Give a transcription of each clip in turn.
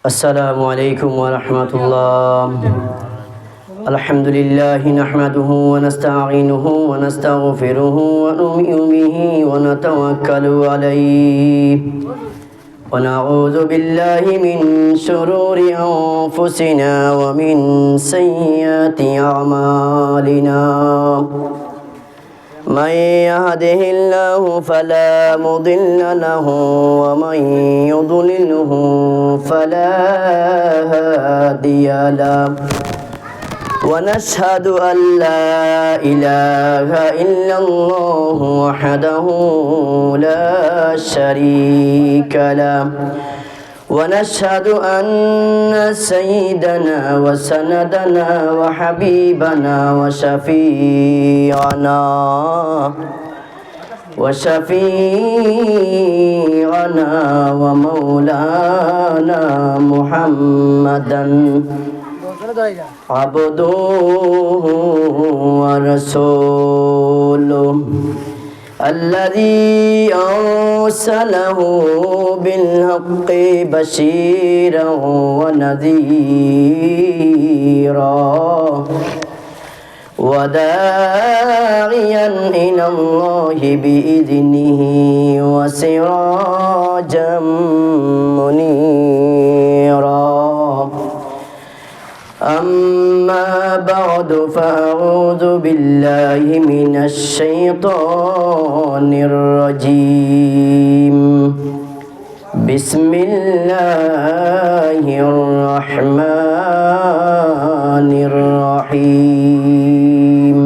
السلام عليكم ورحمة الله. الحمد لله نحمده ونستعينه ونستغفره ونؤمن به ونتوكل عليه ونعوذ بالله من شرور أنفسنا ومن سيئات أعمالنا. من يهده الله فلا مضل له ومن يضلله فلا هادي له ونشهد أن لا إله إلا الله وحده لا شريك له ونشهد أن سيدنا وسندنا وحبيبنا وشفيعنا ومولانا محمدا عبده ورسوله الذي أرسله بالحق بشيرا ونذيرا وداعيا إلى الله بإذنه وسراجا منيرا. أما بعد فأعوذ بالله من الشيطان الرجيم. بسم الله الرحمن الرحيم.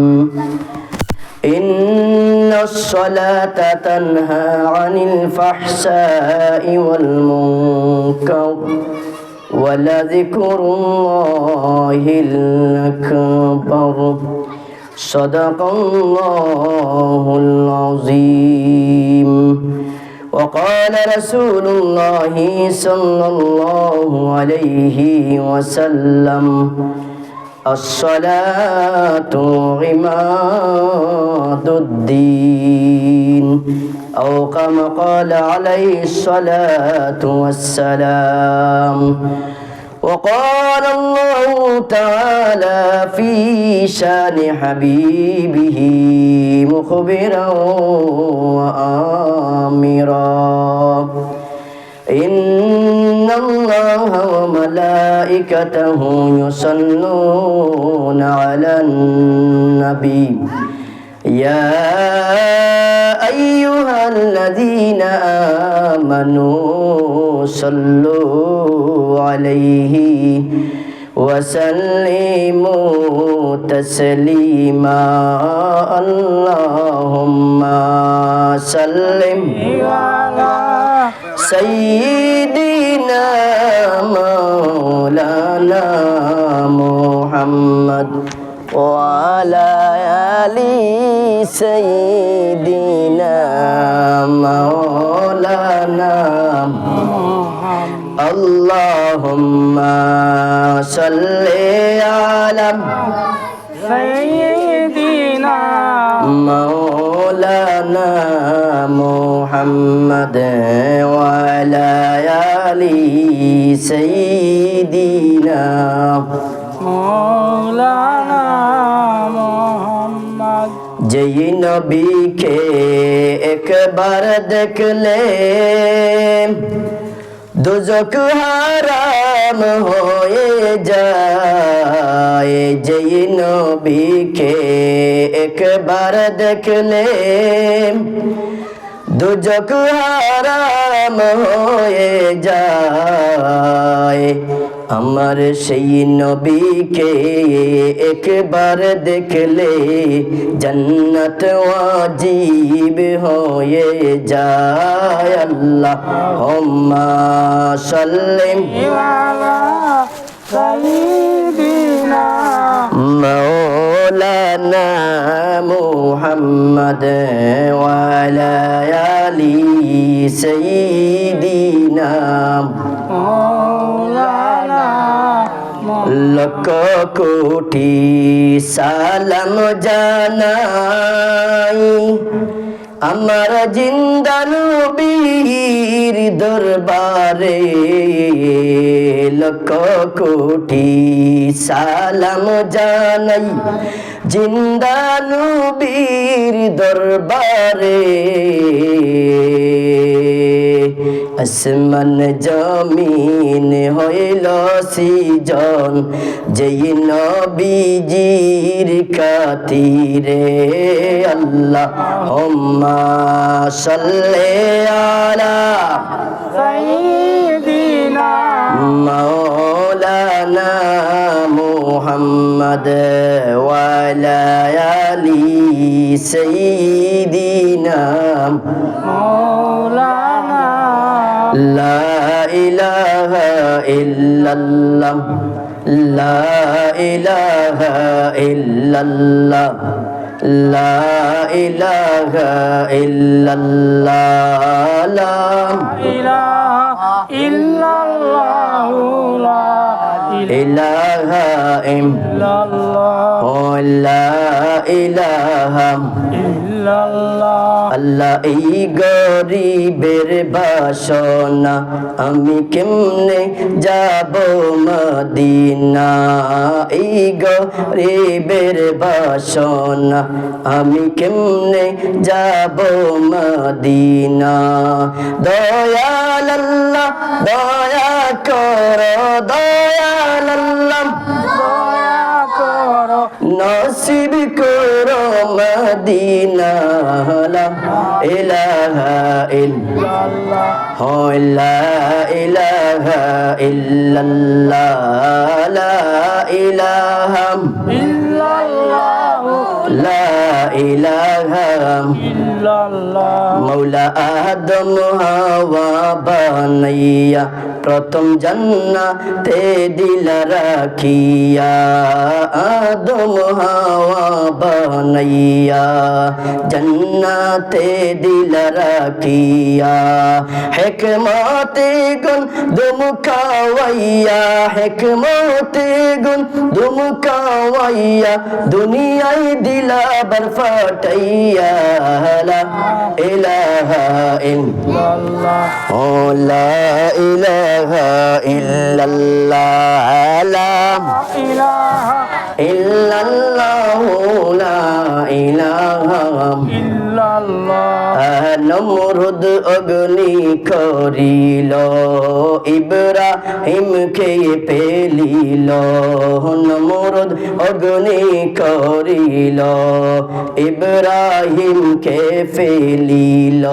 إن الصلاة تنهى عن الفحشاء والمنكر ولذكر الله الأكبر. صدق الله العظيم. وقال رسول الله صلى الله عليه وسلم الصلاة عماد الدين أو كما قال عليه الصلاة والسلام. وقال الله تعالى في شان حبيبه مخبرا وآمرا إن الله وملائكته يصلون على النبي يا أيها الذين آمنوا صلوا عليه وسلموا تسليما. اللهم سلم على سيدنا مولانا محمد وعلى آل سيدنا مولانا اللهم صل على سيدنا مولانا محمد وعلى آل سيدنا مولانا محمد. যেই নবীকে একবার দেখলে দুজক হারাম হয়ে যায়। যেই নবীকে একবার দেখলে দুজক হারাম হয়ে যায়। আমার সেই নবীকে একবার দেখলে জান্নাত ওয়াজিব হয়ে যায়। আল্লাহুম্মা সাল্লি আলা সাইয়্যিদিনা মাওলানা মুহাম্মদ ওয়া আলা আলি সাইয়্যিদিনা মাওলানা। লক্ষ কোটি সালাম জানাই আমার জিন্দা নবীর দরবারে লক্ষ কোটি সালাম জানাই জিন্দা নবীর দরবারে আসমান জমিন হইল সৃজন যেই নবীজির খাতিরে আল্লাহুম্মা সাল্লি আলা সাইয়্যিদিনা মাওলানা মুহাম্মদ ওয়া আলা আলি সাইয়্যিদিনা মাওলানা লা ইলাহা ইল্লাল্লাহ লা ইলাহা ইল্লাল্লাহ লা ইলাহা ইল্লাল্লাহ লা ইলাহা ইল্লাল্লাহু লা ইলাহা ইল্লাল্লাহ লা ইলাহা ইল্লাল্লাহ আল্লাহ এই গরিবের বাসনা আমি কেমনে যাব মদিনা এই গরিবের বাসনা আমি কেমনে যাব মদিনা দয়াল আল্লাহ দয়া করো দয়াল আল্লাহ দয়া করো নসিব করো মদিনা লা ইলাহা ইল্লাল্লাহ লা ইলাহা ইল্লাল্লাহ লা ইলাহা ইল্লাল্লাহ লা ইলাহা ইল্লাল্লাহ মৌলা আদম হাওয়া বানাইয়া প্রথম জান্নাতে দিল রাখিয়া আদম হাওয়া বানাইয়া জান্নাতে দিল রাখিয়া হিকমতে গুন দুম খাওয়াইয়া হিকমতে গুন দুম খাওয়াইয়া দুনিয়ায় দিলা বরফাটাইয়া লা ইলাহা ইল্লাল্লাহ লা ইলাহা ইল্লাল্লাহ লা ইলাহা ইল্লাল্লাহ লা ইলাহা ইল্লাল্লাহ নমরুদ অগ্নি করিল ইব্রাহিমকে পেলিল নমরুদ অগ্নি করিল ইব্রাহিমকে ফেলিল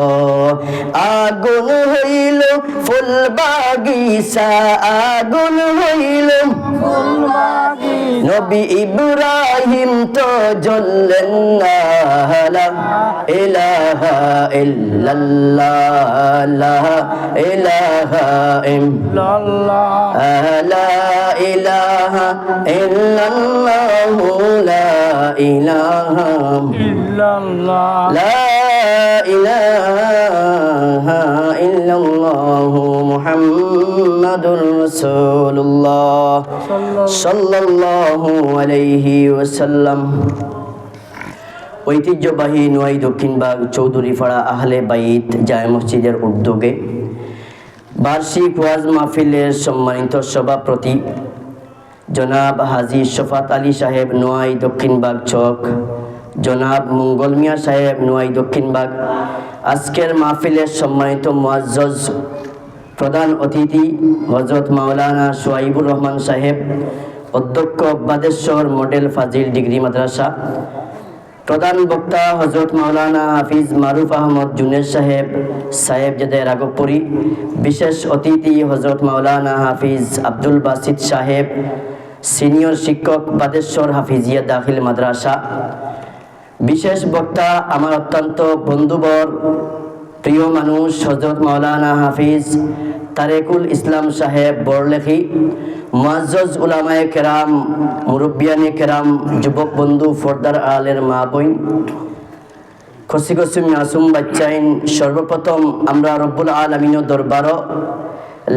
আগুন হইল ফুল বাগিচা আগুন হইল ফুল বাগিচা নবী ইব্রাহিম তো জ্বললেন না লা ইলাহা ইল্লাল্লাহ লা ইলাহা ইল্লাল্লাহ লা ইলাহা ইল্লাল্লাহ লা ইলাহা ইল্লাল্লাহ লা ইলাহা ইল্লাল্লাহ মুহাম্মাদুর রাসূলুল্লাহ সাল্লাল্লাহু আলাইহি ওয়াসাল্লাম। ঐতিহ্যবাহী নোয়াই দক্ষিণবাগ চৌধুরীপাড়া আহলে বাইত জামে মসজিদের উদ্যোগে বার্ষিক ওয়াজ মাহফিলের সম্মানিত সভাপতি জনাব হাজী শফাত আলী সাহেব নোয়াই দক্ষিণবাগ চক, জনাব মঙ্গল মিয়া সাহেব নোয়াই দক্ষিণবাগ, আজকের মাহফিলের সম্মানিত মুআজ্জজ প্রধান অতিথি হযরত মাওলানা সোহাইবুর রহমান সাহেব, অধ্যক্ষ বাদেশ্বর মডেল ফাজিল ডিগ্রি মাদ্রাসা, প্রধান বক্তা হযরত মাওলানা হাফিজ মারুফ আহমদ জুনেদ সাহেব সাহেবজাদে রাঘবপুরী, বিশেষ অতিথি হযরত মাওলানা হাফিজ আব্দুল বাসিত সাহেব, সিনিয়র শিক্ষক বাদেশ্বর হাফিজিয়া দাখিল মাদ্রাসা, বিশেষ বক্তা আমার অত্যন্ত বন্ধুবর প্রিয় মানুষ হযরত মাওলানা হাফিজ তারেকুল ইসলাম সাহেব বড়লেখি, মুআজ্জজ উলামায়ে কেরাম, মুরব্বিয়ানে কেরাম, যুবক বন্ধু, ফর্দার আলের মা বোন, খসি খসি মাসুম বাচ্চাইন, সর্বপ্রথম আমরা রব্বুল আলামিনের দরবারও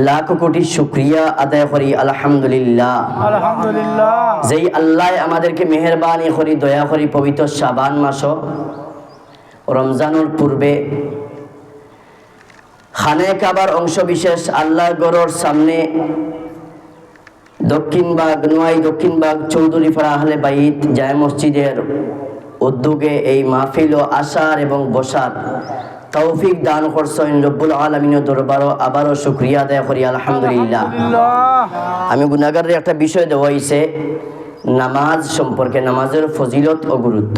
লাখ কোটি শুকরিয়া আদায় করি আলহামদুলিল্লাহ। আলহামদুলিল্লাহ যেই আল্লাহ আমাদেরকে মেহেরবানি করি দয়া করি পবিত্র শাবান মাস রমজানুর পূর্বে খানে কাবার অংশ বিশেষ আল্লাহর গড়র সামনে দক্ষিণবাগ নোয়াই দক্ষিণবাগ চৌধুরীপাড়া আহলে বাইত জামে মসজিদের উদ্যোগে এই মাহফিল ও আসার এবং বসার তৌফিক দান করছেন রব্বুল আলামিনের দরবারও আবারও শুকরিয়া আদায় করি আলহামদুলিল্লাহ। আমি গুনাহগারের একটা বিষয় দেওয়া হয়েছে নামাজ সম্পর্কে, নামাজের ফজিলত ও গুরুত্ব।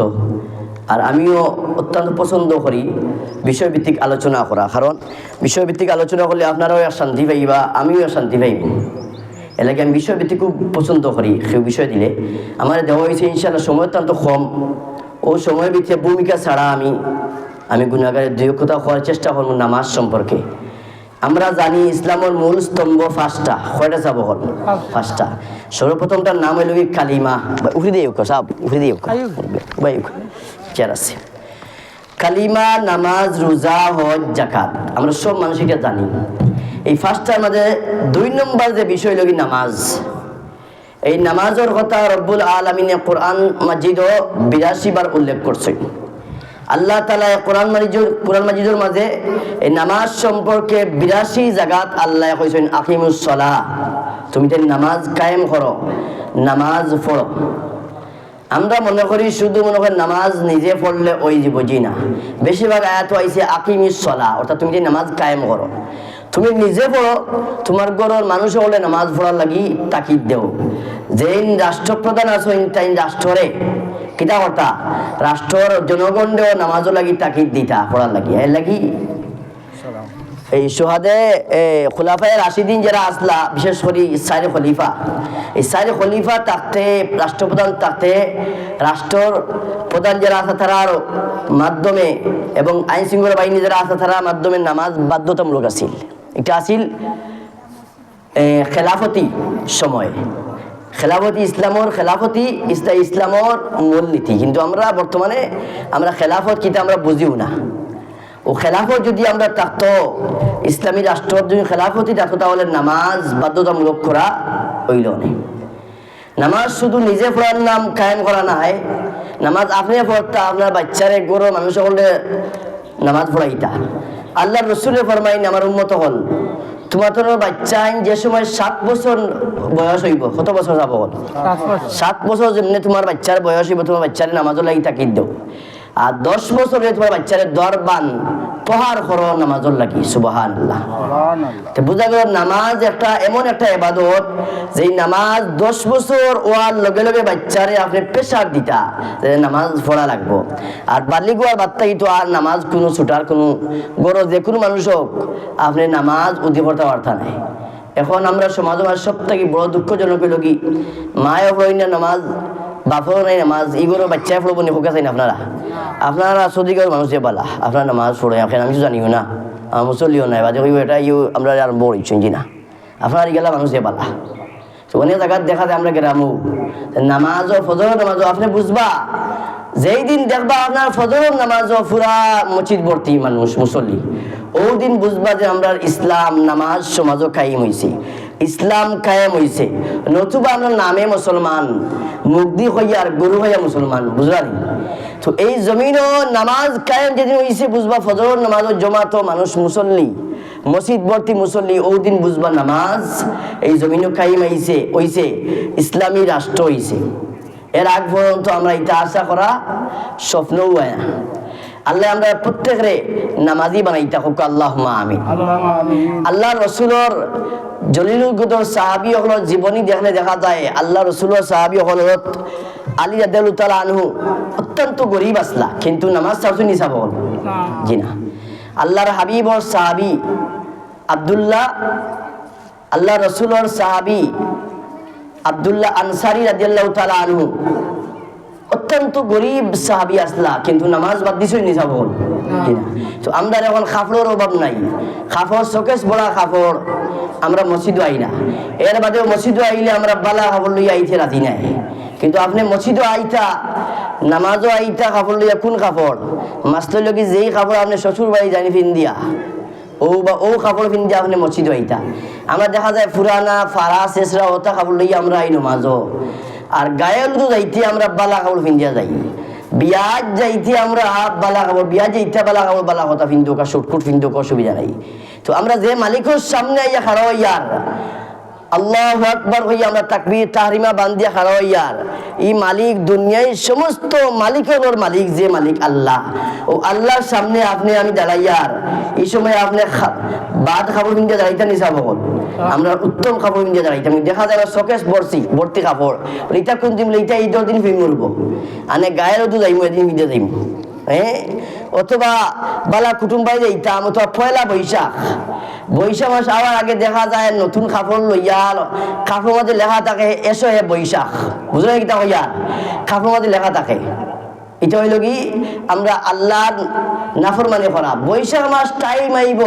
আর আমিও অত্যন্ত পছন্দ করি বিষয়ভিত্তিক আলোচনা করা, কারণ বিষয়ভিত্তিক আলোচনা করলে আপনারাও শান্তি পাইবা, আমিও শান্তি পাইব। এলাকে আমি বিষয়ভিত্তিক খুব পছন্দ করি। সেই বিষয় দিলে আমার দেওয়া হয়েছে ইনশাআল্লাহ সময় অত্যন্ত কম, ও সময়ের ভিতরে ভূমিকা ছাড়া আমি গুনাহগারের দুই কথা করার চেষ্টা করব নামাজ সম্পর্কে। আমরা জানি ইসলামের মূল স্তম্ভ পাঁচটা, কয়টা যাব হল? পাঁচটা। সর্বপ্রথমটার নাম হইল কালিমা। উঠে দিয়ে সাব উঠে দিয়ে ভাই চেয়ার আছে। কালিমা, নামাজ, রোজা, হজ, যাকাত, আমরা সব মানুষ এটা জানি। এই ফার্স্টটার মধ্যে 2 নম্বর যে বিষয় হলো নামাজ। এই নামাজের কথা রব্বুল আলামিনে কোরআন মাজিদও 82 বার উল্লেখ করছে। আল্লাহ তাআলা কোরআন মাজিদের মাঝে এই নামাজ সম্পর্কে 82 জায়গাত আল্লাহ কইছেন আকিমুস সালাহ, তুমি তো নামাজ কায়েম করো, নামাজ পড়ো। আমরা মনে করি শুধু মনে করি নামাজ নিজে পড়লে ওই বুঝি না। বেশিরভাগ আয়াত আইছে আকিমিস সালাহ, অর্থাৎ তুমি যে নামাজ কায়েম করো, তুমি নিজে পড়ো, তোমার ঘরের মানুষ হলে নামাজ পড়ার লাগি তাকিদ দেও। যেই রাষ্ট্রপ্রধান আছেন তাই রাষ্ট্রে কিতা কথা, রাষ্ট্রর জনগণেও নামাজও লাগি তাকিদ দিতা পড়ার লাগি। এর লাগি এই সোহাদে খোলাফায়ে রাশিদিন যারা আসলা, বিশেষ করে ইসরায়েলি খলিফা, ইসরায়েলি খলিফা থাকতে, রাষ্ট্রপ্রধান থাকতে, রাষ্ট্রর প্রধান যারা আছে তারার মাধ্যমে এবং আইন শৃঙ্খলা বাহিনী যারা আছে তারার মাধ্যমে নামাজ বাধ্যতামূলক আছিল। এটা আছিল খেলাফতি সময়। খেলাফতি ইসলামর, খেলাফতি ইসলামর মূলনীতি। কিন্তু আমরা বর্তমানে আমরা খেলাফত কিতা আমরা বুঝিও না। ও খেলাফত যদি আমরা থাকতো, ইসলামী রাষ্ট্র যদি খেলাফতি থাকতো, তাহলে নামাজ বাধ্যতামূলক করা হইল না। নামাজ শুধু নিজে পড়ার নাম কায়েম করা না হয়, নামাজ আপনি পড়তা, আপনার বাচ্চারে গরো মানুষ হলে নামাজ পড়াইতা। আল্লাহ রসুলে ফরমাইন আমার উম্মত হল, তোমার বাচ্চা যে সময় 7 বছর বয়স হইব, কত বছর যাব হল? 7 বছর যেমনি তোমার বাচ্চার বয়স হইব, তোমার বাচ্চারে নামাজও লাগি তাকিদ দাও। আর 10 বছরে তোমার বাচ্চারে দরবান প্রহার করো নামাজের লাগি। সুবহানাল্লাহ। তো বুঝা গেল নামাজ একটা এমন একটা ইবাদত, যেই নামাজ 10 বছর ওয়ার লগে লগে বাচ্চারে আপনি প্রেসার দিতা যে নামাজ পড়া লাগবো। আর বালিগ হওয়ার বার্তা কিন্তু আর নামাজ কোনো ছুটার কোনো গরজ, যে কোনো মানুষ হোক আপনি নামাজ উদি করতে পারতা নাই। এখন আমরা সমাজে সব থেকে বড় দুঃখজনক হইল কি, মায়ের পড়ই না নামাজ, বাপেরও নাই নামাজ, এগুলো বাচ্চায় পড়বো নি হোক চাই না। আপনারা সদিকের মানুষে বলা আপনার নামাজ পড়ে, এখন আমি তো জানিও না, আমার মুসল্লিও নাই, বাজে হইব এটা আমরা আরম্ভ করছি না। আপনার গেলা মানুষে বলা তো অনেক জায়গায় দেখা যায় আমরা গ্রামও নামাজও, ফজরের নামাজও আপনি বুঝবা, যেই দিন দেখবা আপনার ফজরের নামাজও পুরা মসজিদ ভর্তি মানুষ মুসল্লি, ও দিন বুঝবা যে আমরা ইসলাম নামাজ সমাজও কায়েম হয়েছে, ইসলাম কায়েম হয়েছে। নতুবা আপনার নামে মুসলমান, মুগ্ধি হইয়া আর গরু হইয়া মুসলমান, বুঝলেন? তো এই জমিনও নামাজ কায়েম যেদিন হয়েছে বুঝবা ফজরের নামাজও জমাতো মানুষ মুসল্লি, মসজিদ ভর্তি মুসল্লি, ও দিন বুঝবা নামাজ এই জমিনও কায়েম হইছে, ইসলামী রাষ্ট্র হইছে। এর আগ পর্যন্ত আমরা এটা আশা করা স্বপ্নও হয় না। আল্লাহ আমরা প্রত্যেকরে নামাজি বানাইতা হোক, আল্লাহুম্মা আমিন। আল্লাহ রসুলর জলিলুল সাহাবী হল জীবনী দেখলে দেখা যায়, আল্লাহ রসুলের সাহাবী হল আলী রাদিয়াল্লাহু তাআলা আনহু অত্যন্ত গরিব আসলা, কিন্তু নামাজ ছাড়ছুন নিসাব হল জি না। আল্লাহর হাবিবর সাহাবী আব্দুল্লাহ, আল্লাহ রসুলের সাহাবী আব্দুল্লাহ আনসারী রাদিয়াল্লাহু তাআলা আনহু অত্যন্ত গরিব সাহাবী আসলা, কিন্তু নামাজ বাদ দিছই নিসাব হল। তো আমরা এখন কাপড়ের অভাব নাই, কাপড় শোকেস বড়া কাপড়, আমরা মসজিদও আই না। এর বাদেও মসজিদও আইলে আমরা বালা কাপড় লইয়া আইতে রাজি নাই। কিন্তু আপনি মসজিদও আইতা, নামাজও আইতা, কাপড় লইয়া কোন কাপড়? মাসলে লগি যেই কাপড় আপনি শ্বশুর বাড়ি জানি ফিন দিয়া, ও কাপড় ফিন দিয়া আপনি মসজিদও আইতা। আমরা দেখা যায় পুরানা ফারা শেষরা ওটা কাপড় লইয়া আমরা আই নমাজও। আর গায়ের তো যাইতে আমরা বালা কাপড় ফিন্দিয়া যাই, বিয়াজ যাইতে আমরা বালা কাপড়, বিয়া যাইতে বালা কাপড়, বালা কথা ফিন্দুকা, শর্টকুট ফিন্দুক, অসুবিধা নাই। তো আমরা যে মালিকের সামনে আইয়া খাড়া ইয়ার আল্লাহু আকবার হইয়া আমরা তাকবীর তাহরিমা বান্দিয়া খাড়া হইয়ার ই মালিক দুনিয়ায় সমস্ত মালিকের মালিক যে মালিক আল্লাহ ও আল্লাহর সামনে আপনি আমি দাঁড়াইয়ার এই সময় আপনি বাদ কাপড় কিনতে দাঁড়াইতে নিসা বল আমরা উত্তম কাপড় কিনতে দাঁড়াইতাম দেখা যায় শোকেস ভর্তি কাপড় এটা কোন দিন এইটা এই 10 দিন ফিরে মরবো আনে গায়েরও তো যাইমু এদিন মিটে যাইমু হ্যাঁ অথবা বালা কুটুম বাই যাইতাম অথবা পয়লা বৈশাখ মাস আবার আগে দেখা যায় নতুন কাপড় লইয়া কাপড় মধ্যে লেখা থাকে এসো হে বৈশাখ বুঝলেন কিতা হইয়া কাপড় মধ্যে লেখা থাকে এটা হইল কি আমরা আল্লাহর নাফরমানি করা বৈশাখ মাস টাইম আইব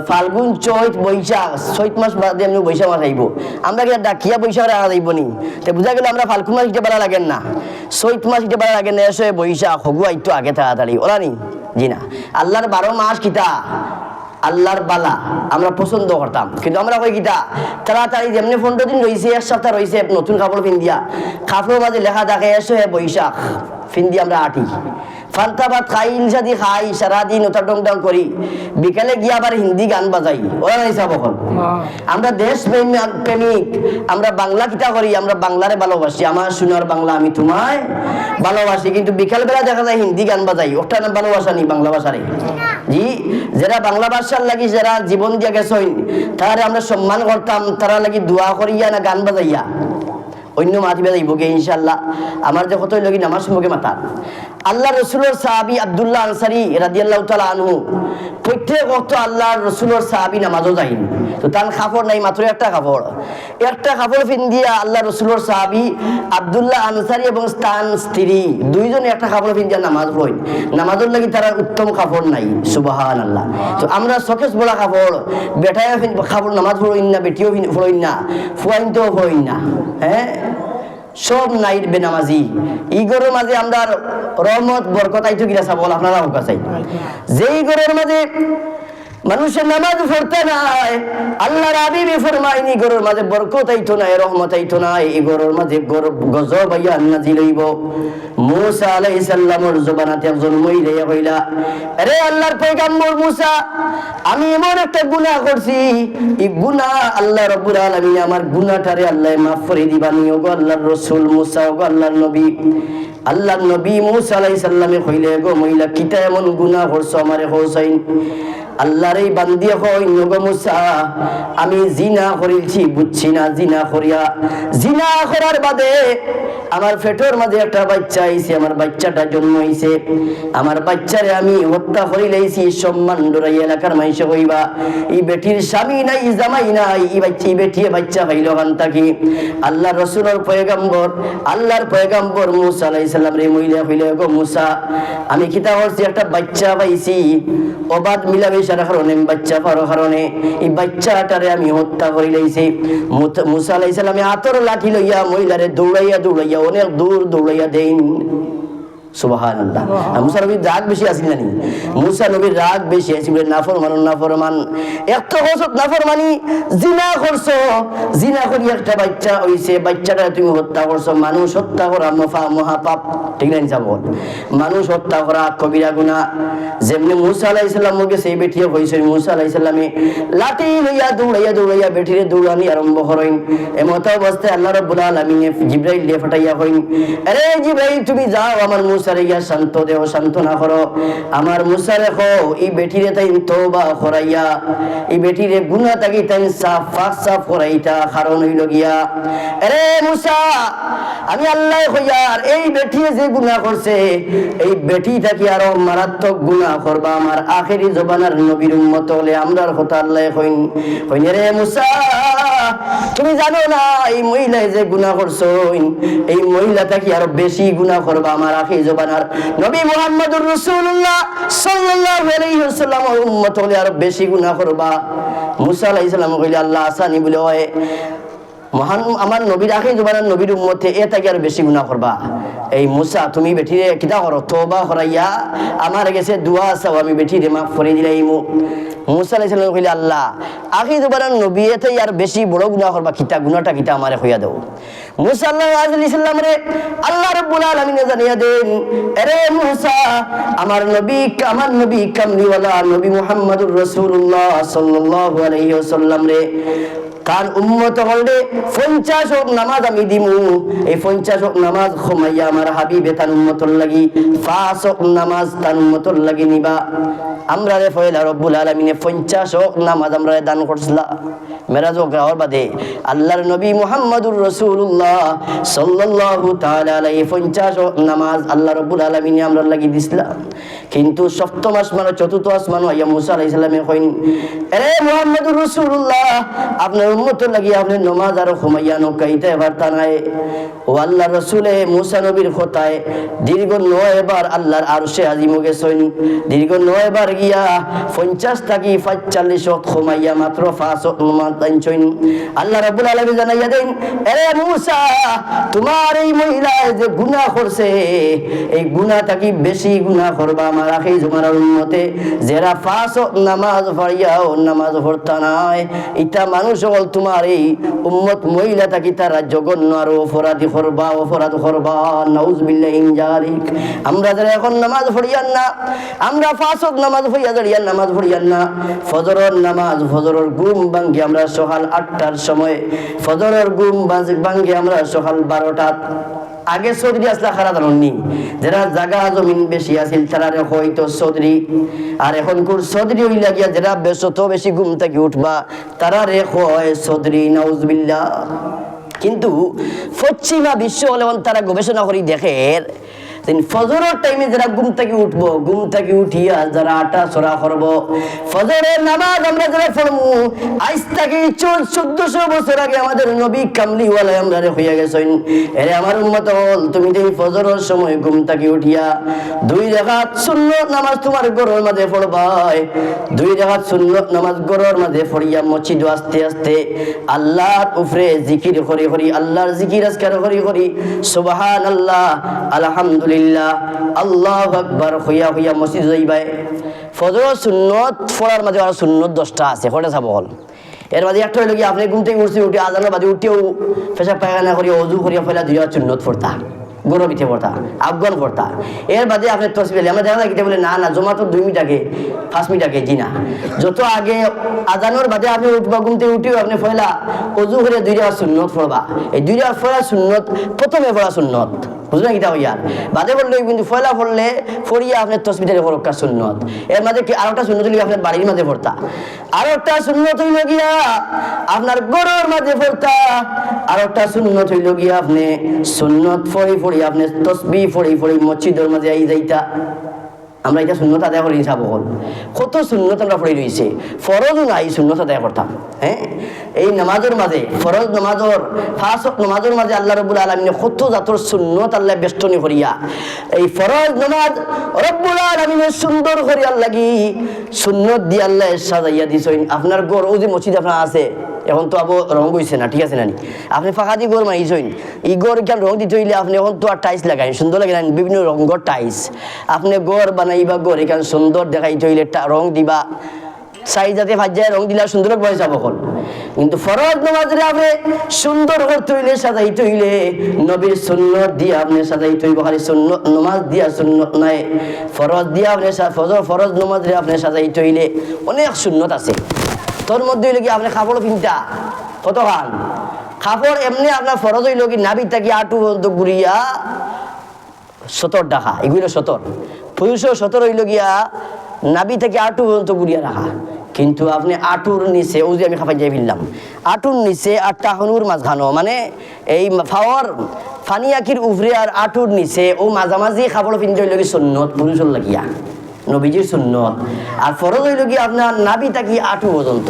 ফাল্গুন চৈত বৈশাখ চৈত মাস বাদে এমনি বৈশাখ মাস আইব আমরা কি ডাকিয়া বৈশাখ রাখা যাইব নি তো বুঝা গেল আমরা ফাল্গুন মাস ইটা বেলা লাগেন না চৈত মাস ইটা বেলা লাগেন না এসে বৈশাখ হগু আইতো আগে তাড়াতাড়ি ওরা নি জি না আল্লাহর 12 মাস কিতা আল্লাহর বালা আমরা পছন্দ করতাম কিন্তু আমরা কই কিতা তাড়াতাড়ি যেমনি 15 দিন রইছে এক সপ্তাহ রইছে নতুন কাপড় পিন্দিয়া কাপড়ের মাঝে লেখা থাকে এসে বৈশাখ ফিন্দি আমরা আটি ফান্তাবাদ খাই ইলসাদি খাই সারাদিন ওটা ডং করি বিকালে গিয়ে আবার হিন্দি গান বাজাই ওরা নাই সব এখন আমরা দেশ প্রেমিক আমরা বাংলা কিতা করি আমরা বাংলারে ভালোবাসি আমার সোনার বাংলা আমি তোমায় ভালোবাসি কিন্তু বিকাল বেলা দেখা যায় হিন্দি গান বাজাই ওটা না ভালোবাসা নি বাংলা ভাষারে জি যারা বাংলা ভাষার লাগি যারা জীবন দিয়া গেছেন তারা আমরা সম্মান করতাম তারা লাগি দোয়া করিয়া না গান বাজাইয়া অন্য মাতিবে যাইব গে ইনশাআল্লাহ আমার যে কতই লগি নামাজ মুখে মাতা আল্লাহ রসুলের সাহাবী আব্দুল্লাহ আনসারী রাদিয়াল্লাহু তাআলা আনহু প্রত্যেক ওয়াক্ত আল্লাহ রসুলের সাহাবী নামাজও যাইন তো তার কাপড় নাই মাত্র একটা কাপড় পিন্দিয়া আল্লাহ রসুলের সাহাবী আব্দুল্লাহ আনসারী এবং তার স্ত্রী দুইজনে একটা কাপড় পিন্দিয়া নামাজ পড়েন নামাজের লাগি তারা উত্তম কাপড় নাই সুবহানাল্লাহ তো আমরা সকেস বড় কাপড় বেটায় কাপড় নামাজ পড়ইন না বেটিও পড়ইন না ফুয়াইনতেও পড়ইন না হ্যাঁ সব নাইট বেনামাজি ইগরের মাঝে আমরা রহমত বরকত আইতো কিনা বল আপনারা হোক চাই যেই ঘরের মাঝে মানুষের নামাজ পড়তে নাই আল্লাহর হাবিব ফরমায়নি ঘরের মাঝে বরকত আইতো না রহমত আইতো না এই ঘরের মাঝে গজব আইয়া নাজিল হইব মুসা আলাইহিস সালামের জবানাতে একজন মহিলা কইলা আরে আল্লাহর পয়গম্বর মুসা আমি এমন একটা গুনাহ করছি এই গুনাহ আল্লাহ রাব্বুল আলামিন আমার গুনাহটারে আল্লাহ মাফ করে দিবানি ওগো আল্লাহর রাসূল মুসা ওগো আল্লাহর নবী মুসা আলাইহিস সালামে কইলে গো মহিলা কিতা এমন গুনাহ করছো আমারে হোসাইন আল্লাহর এই বান্দিয়া কই নগো মুসা আমি জিনা করিলছি বুঝছি না জিনা করার বাদে আমার পেটের মাঝে একটা বাচ্চা আইছে আমার বাচ্চাটা জন্ম হইছে আমার বাচ্চারে আমি হত্যা করিলাইছি সম্মান ডরাই এলাকার মাইসে কইবা এই বেটির স্বামী নাই জামাই নাই এই বাচ্চা হইল গান থাকি আল্লাহর রাসূলের আল্লাহর পয়গম্বর মুসা আলাইহিস সালাম রে মহিলা কইলে গো মুসা আমি কিতা করছি একটা বাচ্চা পাইছি অবাধ মিলামেশার কারণে বাচ্চা পাওয়ার কারণে এই বাচ্চাটারে আমি হত্যা করিলাইছি মুসা আলাইহিস সালামে আতর লাঠি লইয়া মহিলারে দৌড়াইয়া অনেক দূর দৌড়াইয়া দেন সুবহানাল্লাহ মুসা নবীর রাগ বেশি আছিল না মুসা নবীর রাগ বেশি আছিল নাফরমান এত কসত নাফরমানি জিনা করছো জিনা করি একটা বাচ্চা হইছে বাচ্চাটা তুমি হত্যা করছো মানুষ হত্যা করা মহাপাপ ঠিক না যাব মানুষ হত্যা করা কবিরা গুনাহ যেমনি মুসা আলাইহিস সালাম মুকে সেই বেটিয়ে হইছে মুসা আলাইহিস সালামে লাঠি লইয়া দৌড়াইয়া বেটিরে দৌড়ানি আরম্ভ করেন এমত অবস্থায় আল্লাহ রাব্বুল আলামিন জিবরাইল লে ফাটাইয়া কইন আরে জিবরাইল তুমি যাও আমার মুসারে গিয়া শান্ত দেও সান্ত্বনা করো আমার মুসারে কো এই বেটিরে তাই তওবা করাইয়া এই বেটিরে গুনাহ থাকি তাই সাফ করাইতা কারণ হইল গিয়া আরে মুসা আমি আল্লাহ কইয়ার এই বেটি যে গুনাহ করছে এই বেটি থাকি আরো মারাত্মক গুনাহ করবা আমার আখেরি জবানার নবীর উম্মত হলে আমরার কথা আল্লাহ কইন রে মুসা তুমি জানো না এই মহিলা যে গুনাহ করছো এই মহিলা থাকি আরো বেশি গুনাহ করবা আমার আখেরি জবানার নবী মুহাম্মদুর রাসূলুল্লাহ সাল্লাল্লাহু আলাইহি ওয়াসাল্লাম উম্মত হলে আরো বেশি গুনাহ করবা মুসা আলাইহিস সালাম কইলে আল্লাহ আসানি বলে হয় মহান আমার নবীর আখেরি জবানার নবীর উম্মতে এ থাকি আরো বেশি গুনাহ করবা এই মুসা তুমি বেটিরে কিতা করো তওবা করাইয়া আমার কাছে দোয়া চাও আমি বেটিরে মাফ করে দিলাইমু মুসা আলাইহিস সালাম কইলে আল্লাহ আখেরি জবানার নবী এতে আর বেশি বড় গুনাহ করবা কিতা গুনাহটা কিতা আমারে কইয়া দাও মুসা আলাইহিস সালাম রে আল্লাহ রাব্বুল আলামিন জানিয়া দেন আরে মুসা আমার নবী কামলিওয়ালা নবী মুহাম্মদুর রাসূলুল্লাহ সাল্লাল্লাহু আলাইহি ওয়াসাল্লাম রে কারণ উম্মত হলে 50 ওয়াক্ত নামাজ আমি দিমু, এই 50 ওয়াক্ত নামাজ খমাইয়া আমার হাবিবে তার উম্মতর লাগি 5 ওয়াক্ত নামাজ তার উম্মতর লাগি নিবা। আমরা রে ফয়লা রব্বুল আলামিনে 50 ওয়াক্ত নামাজ আমরা দান করছিলা। মেরাজ গাওয়ার বাদে আল্লাহর নবী মুহাম্মদুর রাসূলুল্লাহ সাল্লাল্লাহু তাআলা আলাইহি 50 ওয়াক্ত নামাজ আল্লাহ রব্বুল আলামিনে আমরা লাগি দিছিলাম। কিন্তু সপ্তম আসমান চতুর্থ আসমান আইয়া মুসা আলাইহিস সালামে কইন, আরে মুহাম্মদুর রাসূলুল্লাহ আপনার উম্মতর লাগি আপনি নামাজ আর ঘুমাইয়া নকাইতে পারতা নাই। ও আল্লাহর রাসূলে মুসা নবীর কথায় দীর্ঘ 9 বার আল্লাহর আরশে আজিম গেছেন। দীর্ঘ 9 বার গিয়া 50 থাকি 45 ওয়াক্ত ঘুমাইয়া মাত্র 5 ওয়াক্ত নামাজ দানছেন। আল্লাহ রাব্বুল আলামিন জানাইয়া দেন, আরে মুসা তোমার এই মহিলা যে গুনাহ করছে, এই গুনাহ থাকি বেশি গুনাহ করবা আমার আখি জমার উম্মতে যারা 5 ওয়াক্ত নামাজ পড়িয়াও নামাজ পড়তা নাই। এটা মানুষ হল তোমার এই উম্মত মহিলা থাকি তারা জঘন্য আর অপরাধী করবা, অপরাধ করবা। নাউজুবিল্লাহি মিন জালিক। আমরা যারা এখন নামাজ পড়িয়ান না, আমরা 5 ওয়াক্ত নামাজ পড়িয়া দাঁড়িয়ান নামাজ পড়িয়ান না, ফজরের নামাজ ফজরের ঘুম ভাঙ্গি আমরা সকাল 8টার সময়, ফজরের ঘুম ভাঙ্গি আমরা সকাল 12টা। আগে চৌধুরী আসলা খারাপ জানি, যারা জাগা জমিন বেশি আছিল তারা হয়তো চৌধুরী, আর এখন কোন চৌধুরী হইলা গিয়া যারা বেশি ঘুম থেকে উঠবা তারা রে হয় চৌধুরী। নাউজুবিল্লাহ। কিন্তু পশ্চিমা বিশ্ব হলে তারা গবেষণা করি দেখে ফজরের টাইমে যারা ঘুম থেকে উঠবো, ঘুম থেকে উঠিয়া যারা আটা চড়া করবো, ফজরের নামাজ আমরা যারা পড়বো, আজ থেকে 1400 বছর আগে আমাদের নবী কামলিওয়ালা আমরা হইয়া গেছেন। এরে আমার উম্মত হল, তুমি তো ফজরের সময় ঘুম থেকে উঠিয়া 2 রাকাত সুন্নত নামাজ তোমার ঘরের মাঝে পড়বাই। 2 রাকাত সুন্নত নামাজ ঘরের মাঝে পড়িয়া মসজিদ আস্তে আস্তে আল্লাহর উপরে জিকির করি করি, আল্লাহর জিকির আজকার করি করি সুবহানাল্লাহ আলহামদুলিল্লাহ আল্লাহু আকবার হইয়া হইয়া মসজিদ যাইবাই। ফজর সুন্নত পড়ার মাঝে আর সুন্নত 10টা আছে, কয়টা যাব হল। এর মাঝে একটা হইল কি আপনি ঘুম থেকে উঠছি, উঠে আজানের বাদে উঠেও পেশাব পায়খানা করিয়া ওযু করিয়া ফেলা 2 রাকাত সুন্নত পড়তা, গরবিতে পড়তা, আফগান পড়তা। এর বাদে আপনি তসবিহ আমরা দেখা যায় বলে না না জমা তো 2 মিনিট আগে 5 মিনিট আগে, জি না, যত আগে আজানোর বাদে আপনি উঠবা, ঘুম থেকে উঠেও আপনি ফয়লা ওযু করে 2 রাকাত সুন্নত পড়বা। এই 2 রাকাত পড়া সুন্নত, প্রথমে পড়া সুন্নত, বুঝলেন কিটা হইয়া বাদে পড়লে কিন্তু ফয়লা পড়লে ফড়িয়া আপনার তসবিহের ফরক্কা সুন্নত। এর মাঝে কি আরেকটা সুন্নত হইলে আপনার বাড়ির মাঝে পড়তা, আরেকটা সুন্নত হইল গিয়া আপনার গরুর মাঝে পড়তা, আরেকটা সুন্নত হইল গিয়া আপনি সুন্নত ফড়ি ফড়ি আপনি তসবিহ ফড়ি ফড়ি মসজিদের মাঝে আই যাইতা। আমরা এটা সুন্নত আদায় করি হিসাব হল, কত সুন্নত আমরা পড়ে রয়েছে, ফরজও নাই সুন্নত আদায় করতাম। হ্যাঁ, এই নামাজের মাঝে ফরজ নামাজের 5 ওয়াক্ত নামাজের মাঝে আল্লাহ রাব্বুল আলামিন কত জাতর সুন্নত আল্লাহ বেষ্টনী করিয়া এই ফরজ নামাজ রব্বুল আলামিনের সুন্দর করিয়া লাগি সুন্নত দিয়ে আল্লাহ সাজাইয়া দিছেন। আপনার ঘর ও যে মসজিদ আপনার আছে এখন তো আবো রং হইছে না, ঠিক আছে নানি, আপনি ফাঁকা দিয়ে ঘর মাইছেন, এই ঘর কেন রং দিতে হইলে আপনি এখন তো আর টাইলস লাগাই সুন্দর লাগে না, বিভিন্ন রঙের টাইলস আপনি ঘর বানাইবা, ঘর এখানে সুন্দর দেখাইতে হইলে রং দিবা, সাই যাতে ভাজ্যায় রং দিলা সুন্দর বয়ে যাব হল। কিন্তু ফরজ নামাজে আপনি সুন্দর করতে হইলে সাজাইতে হইলে নবীর সুন্নত দিয়ে আপনি সাজাইতে হইব, খালি সুন্নত নামাজ দিয়া সুন্নত নাই, ফরজ দিয়া আপনি ফরজ নামাজে আপনি সাজাইতে হইলে অনেক সুন্নত আছে। তোর মধ্যে হইলে কি আপনি কাপড় পিনতা কত খান কাপড় এমনি আপনার ফরজ হইল কি নাবি থাকি আটু ঘুরিয়া 17 টাকা, এগুলো 17 পুরুষও 17 হইল গিয়া নাবি থেকে আটু পর্যন্ত ঘুরিয়া রাখা। কিন্তু আপনি আটুর নিচে ও যে আমি খাপাই যাই ফেললাম, আটুর নিচে আর টাহনুর মাঝখানো মানে এই ফাওয়ার ফানিয়াকির উফরে আর আটুর নিচে ও মাঝামাঝি কাপড় পিনতে হইল কি সুন্নত পুরুষের লাগিয়া নবীজির সুন্নত। আর ফরজ হইল কি আপনার নাবি থাকি আটু পর্যন্ত।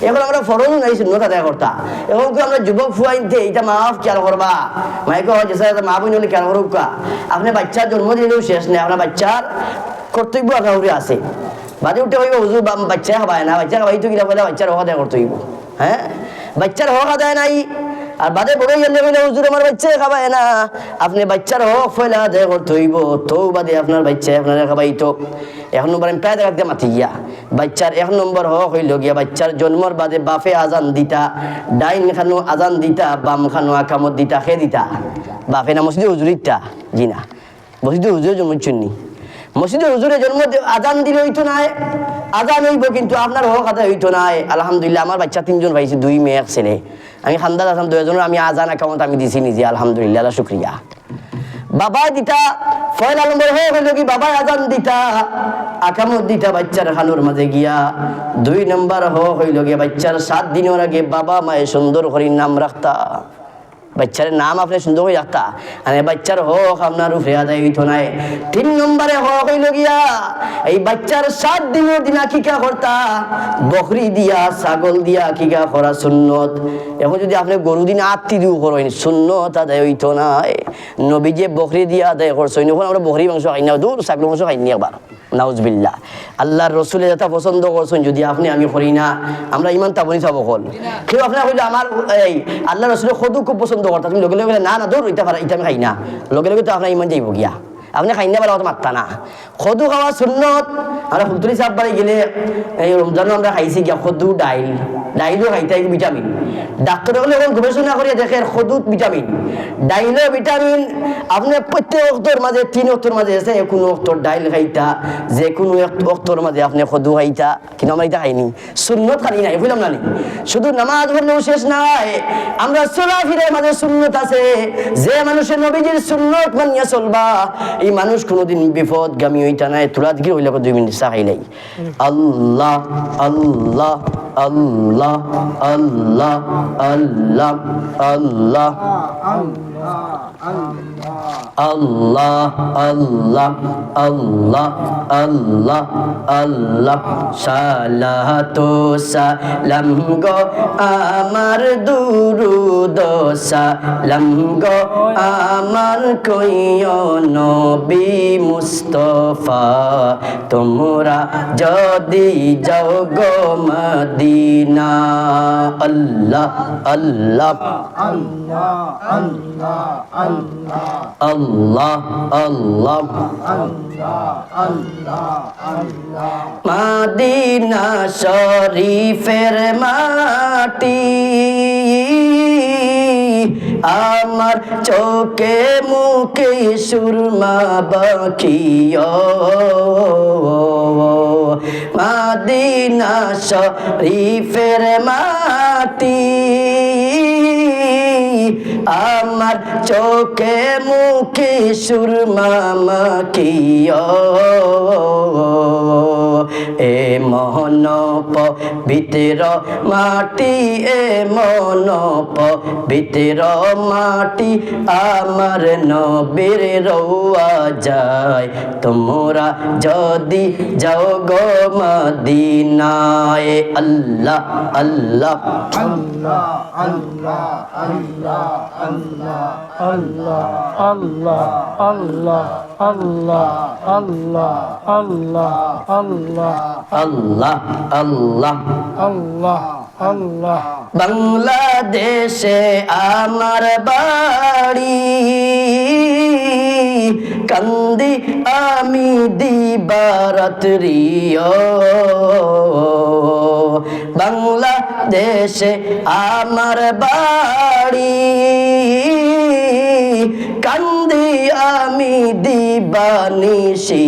এখন আমরা ফরজ নাই সুন্নত আদায় করতা, এখন কি আমরা যুবক ফুয়াইতে এটা মাফ খেয়াল করবা, মাইকে হয় যে মা বোন হলে খেয়াল করুক। আপনি বাচ্চার জন্ম দিলেও শেষ নেই, আপনার বাচ্চার কর্তব্য আপনার উপরে আছে। বাদে উঠে হইব হুজুর বাচ্চা খাবায় না, বাচ্চা খাবাই তো কিনা বলে বাচ্চার হক আদায় করতে হইব। হ্যাঁ, বাচ্চার হক আদায় নাই, আর বাদে বড় গেলে বলে হুজুর আমার বাচ্চা খাবায় না, আপনি বাচ্চার হক ফয়লা আদায় করতে হইব, তো বাদে আপনার বাচ্চা আপনার খাবাই তো। 1 নম্বর আমি প্রায় দেখাতে মাতি গিয়া বাচ্চার 1 নম্বর হক হইল গিয়া বাচ্চার জন্মর বাদে বাপে আজান দিতা, ডাইন খানো আজান দিতা, বাম খানো আকামত দিতা, খে দিতা বাপে না মসজিদে হুজুরিতা, জি না মসজিদে হুজুর জন্মচুন্নি মসজিদে হুজুরে জন্ম আজান দিলে হইতো না, আজান হইব কিন্তু আপনার হক আদায় হইতো না। আলহামদুলিল্লাহ আমার বাচ্চা 3জন পাইছি, 2 মেয়ে 1 ছেলে। আমি খান্দার আসাম 2জনের আমি আজান একাউন্ট আমি দিছি নিজে, আলহামদুলিল্লাহ, আল্লাহ শুক্রিয়া। বাবা দিতা ফয়লা নম্বর হয়ে গেল কি বাবা আজান দিতা আকামত দিতা বাচ্চার খানুর মাঝে গিয়া। 2 নম্বর হইল গিয়া বাচ্চার 7 দিনের আগে বাবা মায়ে সুন্দর করে নাম রাখতা, বাচ্চার নাম আপনি সুন্দর করে রাখতা, আর বাচ্চার হক আপনার উপরে আদায় হইতো নাই। 3 নম্বরে হক হইল গিয়া এই বাচ্চার 7 দিনের দিন আকিকা করতা, বকরি দিয়া ছাগল দিয়া আকিকা করা সুন্নত। এখন যদি আপনি গরু দিন আত্মি দিও করেন সুন্নত আদায় হইতো নাই। নবী যে বকরি দিয়া আদায় করছেন, এখন আমরা বকরি মাংস খাই না, দূর ছাগল মাংস খাই নি একবার, নাউজবিল্লাহ। আল্লাহর রসুলে যেটা পছন্দ করছেন যদি আপনি আমি করি না, আমরা ইমান তাবনি চাব কল। কেউ আপনার কইলে আমার এই আল্লাহ রসুলের সদু খুব পছন্দ করতা, তুমি লগে লগে না না দূর এটা এটা আমি খাই না, লগে লগে তো আপনার ইমান যাইব গিয়া, আপনি খাই না বলে অত মাত্তা না। খদু খাওয়া সুন্নত। আমরা ফুলতুলি সাহেব বাড়ি গেলে এই রমজানও আমরা খাইছি গিয়া খদু ডাইলও খাইতে ভিটামিন। ডাক্তার হলে এখন গবেষণা করে দেখে খদুত ভিটামিন, ডাইলও ভিটামিন। আপনি প্রত্যেক অক্তর মাঝে 3 অক্তর মাঝে আছে কোনো অক্তর ডাইল খাইতা, যে কোনো অক্তর মাঝে আপনি খদু খাইতা, কিন্তু আমরা এটা খাইনি। সুন্নত খালি নাই বুঝলাম না, শুধু নামাজ পড়লেও শেষ নাই, আমরা চলাফিরের মাঝে সুন্নত আছে। যে মানুষের নবীজির সুন্নত মানিয়া চলবা এই মানুষ কোনোদিন বিপদগামী হইতা নাই। তোরা দিকে হইলে 2 মিনিট চা খাইলাই। আল্লাহ আল্লাহ আল্লাহ আল্লাহ আল্লাহ আল্লাহ আল্লাহ আল্লাহ আল্লাহ আল্লাহ আল্লাহ সালাতু সালাম গো আমার দুরুদ সালাম গো আমার কইও নবী মুস্তাফা, তোমরা যদি যাও গো মদিনা। আল্লাহ আল্লাহ আল্লাহ আল্লাহ আল্লাহ আল্লাহ আল্লাহ মদিনা শরীফের মাটি আমার চোখে মুখে সুরমা বাকিও। মদিনা শরীফের মাটি আমার চোখে মুখে সুরমা মাখিও। এ মন পবিত্র মাটি, এ মন পবিত্র মাটি আমার নবীর রওয়া যায়, তোমরা যদি যাও গো মদিনায়। আল্লাহ আল্লাহ আল্লাহ আল্লাহ আল্লাহ আল্লাহ আল্লাহ আল্লাহ আল্লাহ আল্লাহ আল্লাহ আল্লাহ আল্লাহ আল্লাহ আল্লাহ আল্লাহ আল্লাহ। বাংলাদেশে আমার বাড়ি, কান্দি আমি দিবারাত্রি। বাংলাদেশে আমার বাড়ি, কান্দি আমি দিবানিশিও।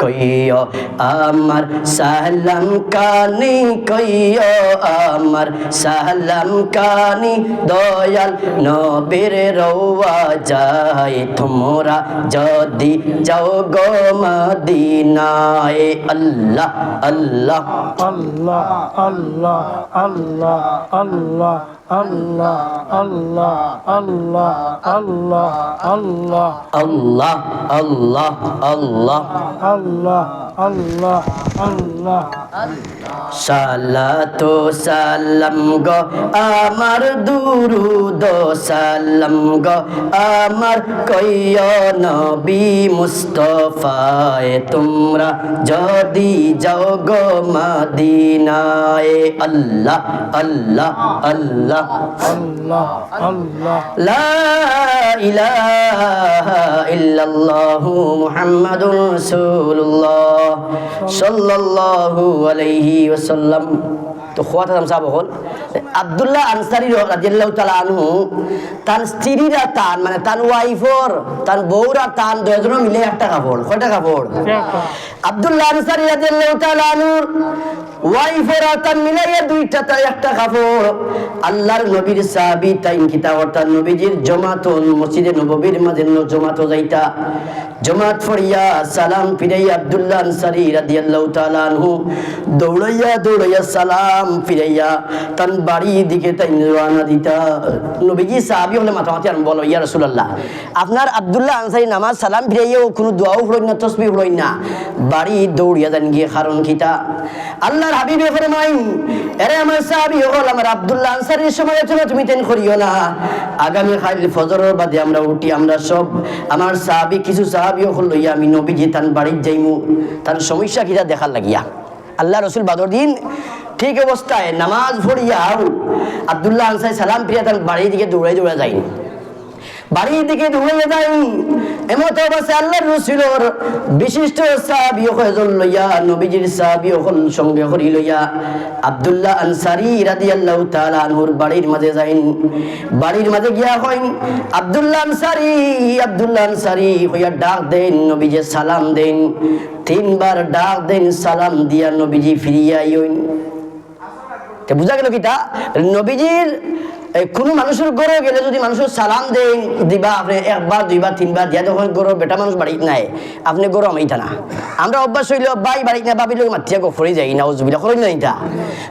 কইও আমার সালাম কানি, কইও আমার সালাম কানি, দয়াল নবীর রওয়া যায়, তোমরা যদি যাও গো মদিনায়। আল্লাহ আল্লাহ আল্লাহ আল্লাহ আল্লাহ আল্লাহ আল্লাহ আল্লাহ আল্লাহ আল্লাহ আল্লাহ আল্লাহ আল্লাহ আল্লাহ আল্লাহ আল্লাহ আল্লাহ। সালাতু সালাম গো আমার দুরুদ সালাম গো আমার কইও নবী মুস্তাফায়, তোমরা যদি যাও গো মদিনায়। আল্লাহ আল্লাহ আল্লাহ আল্লাহ আল্লাহ। লা ইলাহা ইল্লাল্লাহু মুহাম্মাদুর রাসূলুল্লাহ সাল্লাল্লাহু আলাইহি ওয়াসাল্লাম। তো খোয়াটা নাম সাহাবা হল আব্দুল্লাহ আনসারী রাদিয়াল্লাহু তাআলা আনহু তার স্ত্রীরা তান মানে তার ওয়াইফর তার বউরা তান দুজন মিলে একটা কাপড় কয়টা কাপড় আব্দুল্লাহ আনসারী রাদিয়াল্লাহু তাআলা আনহুর ওয়াইফের তান মিলাইয়া দুইটা তাই একটা কাপড় আল্লাহর নবীর সাহাবী তাই কিতাব অর্থাৎ নবীজির জমাতন মসজিদে নববীর মাঝে জমাত যাইতা জমাত ফড়িয়া সালাম ফিরাইয়া আব্দুল্লাহ আনসারী রাদিয়াল্লাহু তাআলা আনহু দৌড়াইয়া সালাম ফিরাইয়া তান বাড়ি দিকে তাই রওনা দিতা। নবীজি সাহাবী হলে মাথামাতি আর বলো ইয়া রাসূলুল্লাহ আপনার আব্দুল্লাহ আনসারী নামাজ সালাম ফিরাইয়াও কোনো দোয়াও পড়েন না তাসবিহ পড়েন না বাড়ি দৌড়িয়া যান গিয়ে কারণ কিতা আল্লাহর হাবিবে ফরমাইন আরে আমার সাহাবী হল আমার আব্দুল্লাহ আনসারীর সময় চলো তুমি তেন করিও না আগামী কাল ফজরের বাদে আমরা উঠি আমরা সব আমার সাহাবী কিছু সাহাবী হল লইয়া আমি নবীজি তান বাড়ি যাইমু তার সমস্যা কিটা দেখার লাগিয়া আল্লাহ রসুল বাদর দিন ঠিক অবস্থায় নামাজ পড়িয়া আব্দুল্লাহ আনসারী সালাম ফিরিয়া তার বাড়ির দিকে দৌড়ে যাই বাড়ির দিকে দৌড়ে যাই এমত অবস্থায় আল্লাহ রসুলের বিশিষ্ট সাহাবী হল লইয়া নবীজির সাহাবী হল সঙ্গে করি লইয়া আব্দুল্লাহ আনসারী রাদিয়াল্লাহু তাআলা আনহুর বাড়ির মাঝে যাইন বাড়ির মাঝে গিয়া হইন আব্দুল্লাহ আনসারী হইয়া ডাক দেন নবীজি সালাম দেন তিনবার ডাক দেন সালাম দিয়া নবীজি ফিরিয়া আইন তে বুঝা গেল কিটা নবীজির কোন মানুষের ঘরে গেলে যদি মানুষের সালাম দেন দিবা আপনি একবার দুইবার তিনবার দিয়া যখন গরো বেটা মানুষ বাড়ি নাই আপনি গরো আমাইতা না আমরা অভ্যাস হইল বাই বাড়ি না বাবির লোক মাতিয়া গফরি যাই না উজবিলা করেন না এটা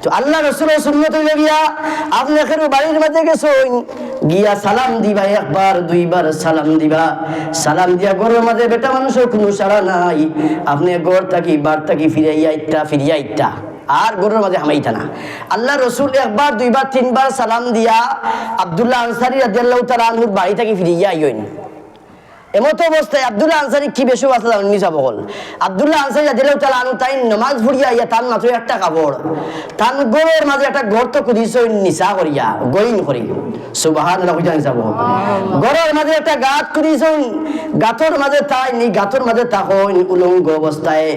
তো আল্লাহ রসুলের সুন্নত হইল গিয়া আপনি এখানে বাড়ির মাঝে গেছেন গিয়া সালাম দিবা একবার দুইবার সালাম দিবা সালাম দিয়া গরোর মাঝে বেটা মানুষের কোনো সাড়া নাই আপনি গড় থাকি বার থাকি ফিরাইয়া ইত্যা আর গরুর মাঝে হামাইতা না আল্লাহ রসুল একবার দুইবার তিনবার সালাম দিয়া আব্দুল্লাহ আনসারী রাদিয়াল্লাহু তাআলা আনহুর বাড়ি থেকে ফিরিয়া আইন এমত অবস্থায় আব্দুল্লাহ আনসারী কি বেশি আছে নিসা বল আব্দুল্লাহ আনসারী রাদিয়াল্লাহু তাআলা আনহু তাই নামাজ পড়িয়া ইয়া তার মাত্র একটা কাপড় তার গরুর মাঝে একটা গর্ত খুদিছ নিসা করিয়া গইন করি সুবহানাল্লাহ নিসা বল গরুর মাঝে একটা গাত খুদিছ গাতর মাঝে তাই নি গাতর মাঝে তাকন উলঙ্গ অবস্থায়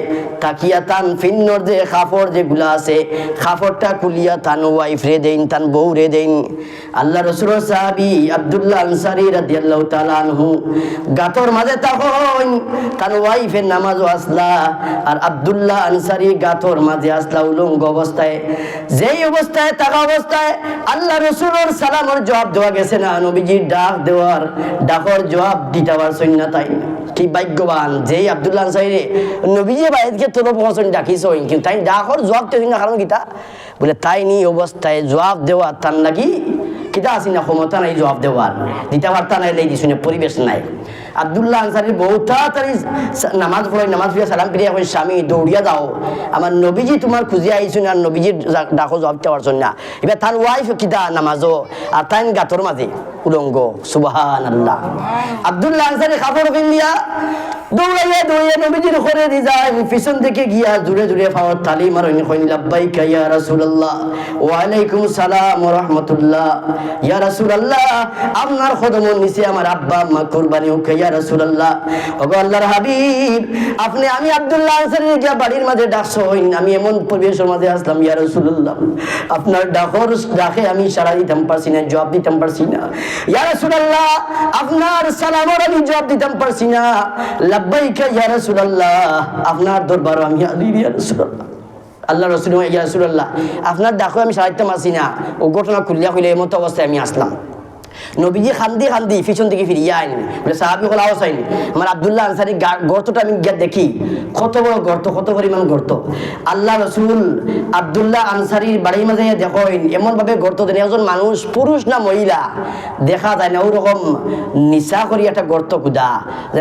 তাকিয়া তান ফিন্নর যে কাপড় যেগুলা আছে কাপড়টা খুলিয়া তান ওয়াইফ রে দেন তান বউ রে দেন আল্লাহ রাসূলের সাহাবী আব্দুল্লাহ আনসারী রাদিয়াল্লাহু তাআলা আনহু গাতর মাঝে তখন তার ওয়াইফের নামাজও আসলা আর আব্দুল্লাহ আনসারী গাতর মাঝে আসলা উলঙ্গ অবস্থায় যেই অবস্থায় থাকা অবস্থায় আল্লাহ রসুলের সালামের জবাব দেওয়া গেছে না নবীজির ডাক দেওয়ার ডাকর জবাব দিতে পারছেন না তাই কি ভাগ্যবান যেই আব্দুল্লাহ আনসারী নবীজি বাইরে তোর পছন্দ ডাকিস কিন্তু তাই ডাকর জবাব দেওয়া না কারণ কিতা বলে তাই নি অবস্থায় জবাব দেওয়া তার নাকি কিতা আসি না ক্ষমতা নাই জবাব দেওয়ার দিতে পারতা নাই লেগে দিছি পরিবেশ নাই আব্দুল্লাহ আনসারীর বহু তাড়াতাড়ি নামাজ পড়ে সালাম ফিরিয়া কই স্বামী দৌড়িয়া যাও আমার নবীজি তোমার খুঁজিয়া আইসুন আর নবীজির ডাকো জবাব দিতে পারছেন না এবার তার ওয়াইফ কিতা নামাজও আর তাই গাতর মাঝে উলঙ্গ সুবহানাল্লাহ আব্দুল্লাহ আনসারী কাপড় কিনিয়া দৌড়াইয়া নবীজির ঘরে দি যায় পিছন থেকে গিয়া জুড়ে পাওয়ার তালি মারইন কইন লাব্বাইকা ইয়া রাসূলুল্লাহ ওয়া আলাইকুম সালাম ওয়া রাহমাতুল্লাহ ইয়া রাসূলুল্লাহ আপনার কদমের নিচে আমার আব্বা আম্মা কুরবানি হোক ইয়া রাসূলুল্লাহ ওগো আল্লাহর হাবিব আপনি আমি আব্দুল্লাহ আনসারী গিয়া বাড়ির মাঝে ডাকছইন আমি এমন পরিবেশের মাঝে আসলাম ইয়া রাসূলুল্লাহ আপনার ডাকে আমি সাড়া দিতাম পারছি না জবাব দিতাম পারছি না ইয়া রাসূলুল্লাহ আপনার সালামের আমি জবাব দিতাম পারছি না লাব্বাইকা ইয়া রাসূলুল্লাহ আপনার দরবারে আমি হাজির ইয়া রাসূলুল্লাহ আল্লাহ রাসূল ইয়া রাসূলুল্লাহ আপনার ডাকে আমি সাড়া দিতাম পারছি না ও ঘটনা খুলিয়া এমন অবস্থায় আমি আসলাম নবীজি খান্দি পিছন থেকে ফিরিয়া আইন বলে সাহাবী হল আওয়াজ আইন আমার আব্দুল্লাহ আনসারী গর্তটা আমি গিয়ে দেখি কত বড় গর্ত কত পরিমাণ গর্ত আল্লাহ রসুল আব্দুল্লাহ আনসারীর বাড়ির মাঝে দেখেন এমন ভাবে গর্ত দেন একজন মানুষ পুরুষ না মহিলা দেখা যায় না ওরকম নিশা করি একটা গর্ত কুদা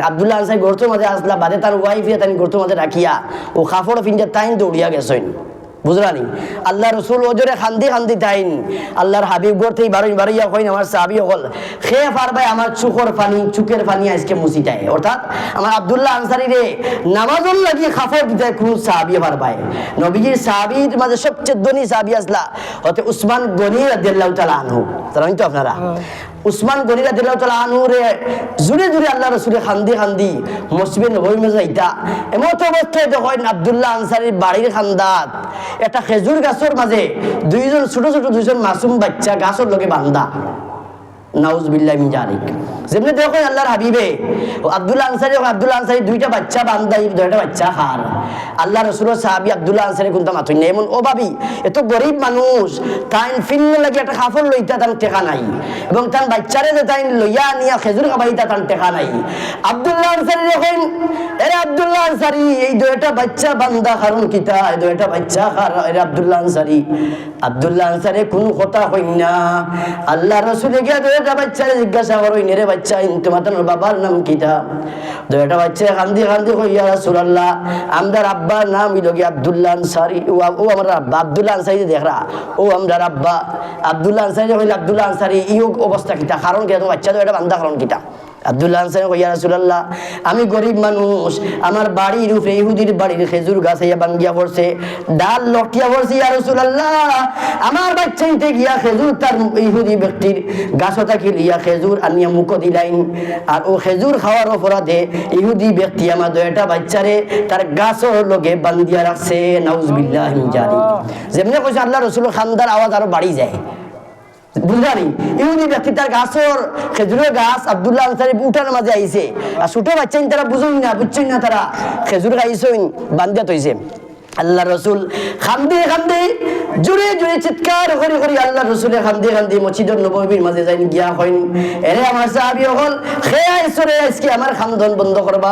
আব্দুল্লাহ আনসারী গর্তের মাঝে আসলা বাদে তার ওয়াইফিয়া তাই গর্তের মাঝে রাখিয়া ও কাপড় ফিনতে তাই দৌড়িয়া গেছেন বুঝলানি আল্লাহ রসুল ওজরে খান্দি তাইন আল্লাহর হাবিব গড়তেই বাড়িয়া কইন আমার সাহাবী হল খেয়ে পারবাই আমার চুকের পানি আজকে মুছিটাই অর্থাৎ আমার আব্দুল্লাহ আনসারী রে নামাজুল লাগিয়ে কাপড় দিতে কোন সাহাবী পারবাই নবীজির সাহাবীর মাঝে সবচেয়ে ধনী সাহাবী আসলা হতে উসমান গনি রাদিয়াল্লাহু তাআলা আনহু জানেন তো আপনারা উসমান গনি রাদিয়াল্লাহু তাআলা আনহুরে জুড়ে জুড়ে আল্লাহ রাসূলে খান্দি মসজিদে নববী মে যাইতা এমত অবস্থায় দেখেন আব্দুল্লাহ আনসারীর বাড়ির খান্দাত একটা খেজুর গাছের মাঝে দুইজন মাসুম বাচ্চা গাছের লগে বান্ধা নাউজুবিল্লাহি মিন জালিক যেমনি দেখেন আল্লাহর হাবিবে আব্দুল্লাহ আনসারী দুইটা বাচ্চা বান্ধা দুইটা বাচ্চা খার আল্লাহ রাসূলের সাহাবী আব্দুল্লাহ আনসারী কোনটা মাতুই না এমন ও ভাবি এত গরিব মানুষ তাই ফিল্ম লাগি একটা কাপড় লইতা তার টেকা নাই এবং তার বাচ্চারে যে তাই লইয়া নিয়া খেজুর খাবাইতা তার টেকা নাই আব্দুল্লাহ আনসারী দেখেন এরে আব্দুল্লাহ আনসারী এই দুইটা বাচ্চা বান্ধা কারণ কিতা এই দুইটা বাচ্চা খার এরে আব্দুল্লাহ আনসারী কোন কথা কই না আল্লাহ রাসূলে গিয়া দুইটা বাচ্চারে জিজ্ঞাসা করই রে বাচ্চা তোমাদের বাবার নাম কিতা দুইটা বাচ্চা কান্দি কই ইয়া রাসূলুল্লাহ আমরার আব্বার নাম হইল কি আব্দুল্লাহ আনসারী ও আমার আব্বা আব্দুল্লাহ আনসারী দেখা ও আমরার আব্বা আব্দুল্লাহ আনসারী হইল আব্দুল্লাহ আনসারী এই অবস্থা কিতা কারণ কি বাচ্চা দুইটা বান্ধা কারণ কিতা আব্দুল্লাহ আনসারী কই ইয়া রাসূলুল্লাহ আমি গরিব মানুষ আমার বাড়ির উপরে ইহুদির বাড়ির খেজুর গাছ ইয়া ভাঙ্গিয়া পড়ছে ডাল লটিয়া পড়ছে ইয়া রাসূলুল্লাহ আমার বাচ্চাইতে গিয়া খেজুর তার ইহুদি ব্যক্তির গাছটা কি লিয়া খেজুর আনিয়া মুখ দিলাইন আর ও খেজুর খাওয়ার অপরাধে ইহুদি ব্যক্তি আমার দুইটা বাচ্চারে তার গাছর লগে বান্ধিয়া রাখছে নাউজুবিল্লাহি মিন জালিক যেমনি কইছে আল্লাহ রাসূল খান্দার আওয়াজ আরো বাড়ি যায় বুঝলানি ইহুদি ব্যক্তি তার গাছর খেজুরের গাছ আব্দুল্লাহ আনসারী উঠার মাঝে আইছে আর ছোট বাচ্চা তারা বুঝুন না বুঝছেন না তারা খেজুর খাইছেন বান্ধিয়া তৈছে আল্লাহ রসুল খান্দি জুড়ে চিৎকার করি আল্লাহ রসুলের খান্দি মসজিদের নববীর মাঝে যাই গিয়া হইন এরে আমার সাহাবী হল খেয়াইছরে আজকে আমার খান্দন বন্ধ করবা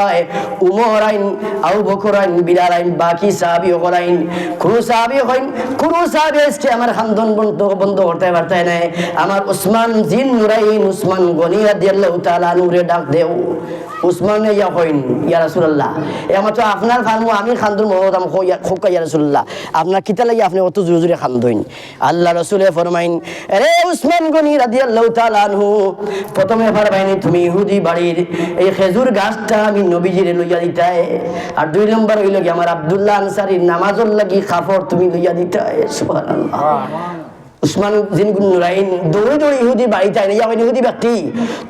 উমর আইন আবু বকর আইন বিলাল আইন বাকি সাহাবী হল আইন কোন সাহাবী হইন কোন সাহাবী আজকে আমার খান্দন বন্ধ করতে পারতে নাই আমার উসমান জিন নুরাইন উসমান গনি রাদিয়াল্লাহু তাআলা নূরে ডাক দেও উসমান ইয়া হইন ইয়া রাসূলুল্লাহ এমত আপনার ফার্মু আমি খান্দন মহতাম খোকা ইয়া রাসূলুল্লাহ আপনার কিতা লাগি আপনি অত জোরে খান্দইন আল্লাহ রাসূলে ফরমাইন রে উসমান গনি রাদিয়াল্লাহু তাআলা আনহু প্রথমে ফরমাইনি তুমি ইহুদি বাড়ির এই খেজুর গাছটা আমি নবীজিরে লইয়া দিতাই আর দুই নম্বর হইল কি আমার আব্দুল্লাহ আনসারীর নামাজের লাগি কাপড় তুমি লইয়া দিতাই সুবহানাল্লাহ উসমান জিন নুরাইন দৌড়ে ইহুদি বাড়িতে আইনে যাবেন ইহুদি ব্যক্তি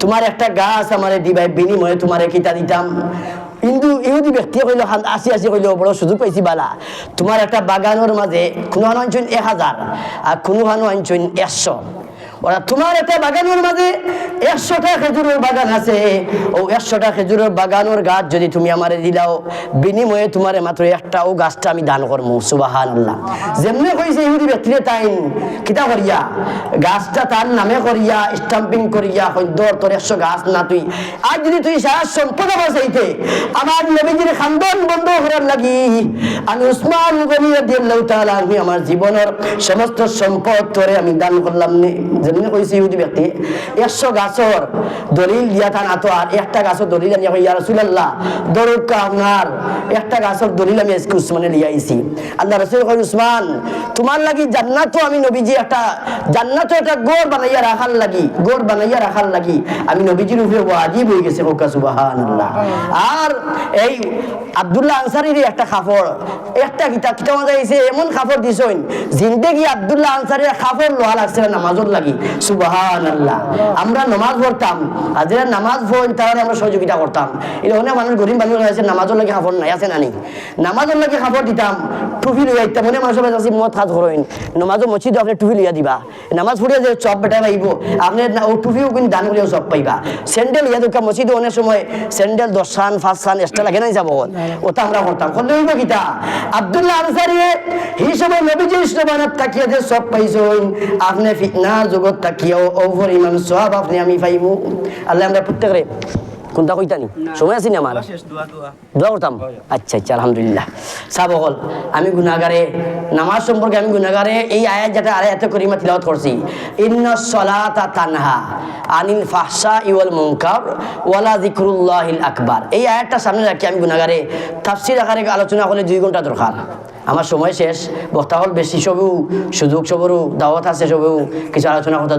তোমার একটা গাছ আমারে দিবাই বিনিময়ে তোমারে কিতা দিতাম কিন্তু ইহুদি ব্যক্তি কইল আসি কইল বড় সুযোগ পাইছি বালা তোমার একটা বাগানের মাঝে কোনো আনছেন 1000 আর কোনো আনছেন 100 ওরা তোমার একটা বাগানের মাঝে 100টা খেজুরের বাগান আছে ও 100টা খেজুরের বাগানের গাছ যদি তুমি আমারে দিলাও বিনিময়ে তোমারে মাত্র একটা ও গাছটা আমি দান করবো সুবহানাল্লাহ যেমনি কইছে ইহুদি ব্যক্তিরে তাইন কিতা করিয়া গাছটা তার নামে করিয়া স্টাম্পিং করিয়া হইদর তোর 100 গাছ না তুই আর যদি তুই সারা সম্পদ বাঁচাইতে আমার নবীজির খানদান বন্ধ করার লাগি আমি উসমান গনি রাদিয়াল্লাহু তাআলা আমি আমার জীবনের সমস্ত সম্পদ তোরে আমি দান করলাম নে যেমনি কইছে ইহুদি ব্যক্তি 100 গাছর দলিল দিয়া তা না তো আর একটা গাছর দলিল আমি ইয়া রাসূলুল্লাহ দরুদ কা আপনার একটা গাছর দলিল আমি আজকে উসমানে লিয়ে আইছি আল্লাহ রাসূল কই উসমান তোমার লাগি জান্নাত আমি নবীজি একটা জান্নাত একটা গোর বানাইয়া রাখার লাগি আমি নবীজির উপরে ওয়াজিব হয়ে গেছে হোক সুবহানাল্লাহ আর এই আব্দুল্লাহ আনসারীর একটা কাপড় একটা কিতাব মধ্যে আইছে এমন কাপড় দিছেন জিন্দেগি আব্দুল্লাহ আনসারীর কাপড় লোহা লাগছে নামাজের লাগি সুবহানাল্লাহ আমরা নামাজ পড়তাম আর যারা নামাজ পড়েন তারা আমরা সহযোগিতা করতাম এই অনেক মানুষ গরিব মানুষ আছে নামাজের লাগি কাপড় নাই আছে নানি নামাজের লাগি কাপড় দিতাম টুপি লইয়া দিতাম অনেক মানুষের কাছে মত হাত করেন নামাজও মসজিদে আপনি টুপি লইয়া দিবা নামাজ পড়িয়া যে চপ বেটা পাইব আপনি ও টুপিও কিন্তু দান করিয়াও চপ পাইবা স্যান্ডেল ইয়া দোকা মসজিদে অনেক সময় স্যান্ডেল 10 সান 5 সান এক্সট্রা লাগে নাই যাব ওটা আমরা করতাম করলে হইব কিতা আব্দুল্লাহ আনসারী এই সময় নবীজির সুবহানাত তাকিয়া যে সব পাইছেন আপনি ফিতনার জগৎ তাকিয়াও ওভর ইমান সওয়াব আপনি আমি পাইবো আল্লাহ আমরা প্রত্যেকরে কোনটা কইতানি সময় আছে নি আমার দোয়া করতাম আচ্ছা আলহামদুলিল্লাহ সাবকল আমি গুনাহগারে নামাজ সম্পর্কে আমি গুনাহগারে এই আয়াত যেটা আয়াতে করিমা তিলাওয়াত করছি ইন্নাস সালাতা তানহা আনিল ফাহশাই ওয়াল মুনকার ওয়ালা যিকরুল্লাহিল আকবার এই আয়াতটা সামনে রাখি আমি গুনাহগারে তাফসীর আকারে আলোচনা করলে 2 ঘন্টা দরকার আমার সময় শেষ, বক্তা হল বেশি সবেও সুযোগ সবরও দাওয়াত আছে, সবেও কিছু আলোচনা করতা,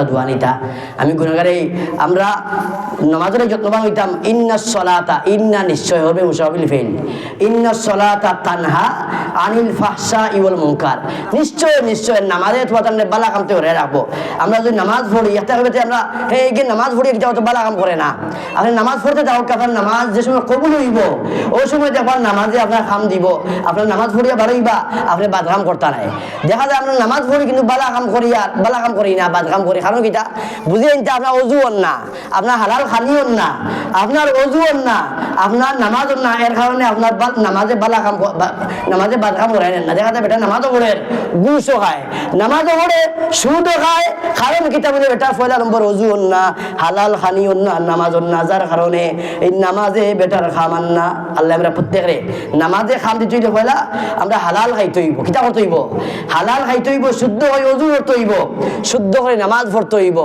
দোয়া নিতা। আমি গুণাগারে আমরা নামাজের যত্নবান হইতাম। ইন্না সলাতা, ইন্না নিশ্চয় হবে মুসাবিল ফেল, ইন্না সলাতা তানহা আনিল ফাহশা ইওয়াল মুনকার। নিশ্চয় নিশ্চয় নামাজে তোমার তাহলে বালা কামতে করে রাখবো। আমরা যদি নামাজ পড়ি একটা হবে আমরা এই নামাজ পড়ি এটা তো বালা কাম করে না। আপনি নামাজ পড়তে যাও, আপনার নামাজ যে সময় কবুল হইব ওই সময় দেখবার নামাজে আপনার কাম দিব। আপনার নামাজ পড়িয়া বাড়াইবা, আপনি বাদকাম করতে নাই। দেখা যায় আপনার নামাজ পড়ি কিন্তু বালা কাম করি না, বাদকাম করি। কারণ কিটা বুঝিয়ে নিতে আপনার অজু না, আপনার হালাল খানিও না, আপনার অজু না, আপনার নামাজ না। এর কারণে আপনার নামাজে বালা কাম, নামাজে বাদকাম করাই না। দেখা যায় বেটা নামাজও পড়ে ঘুষও খায়, নামাজও পড়ে সুদও খায়। কারণ কিতা বলে বেটা পয়লা নম্বর অজু না, হালাল খানিও না, নামাজ না। যার কারণে এই নামাজে বেটার খামান না। আল্লাহ আমরা প্রত্যেকে নামাজে খাম দিতে হইলে পয়লা আমরা হালাল খাইতে হইব। কিতা করতে হইব? হালাল খাইতে হইব, শুদ্ধ হয়ে অজু করতে হইব, শুদ্ধ করে নামাজ পড়তে হইব।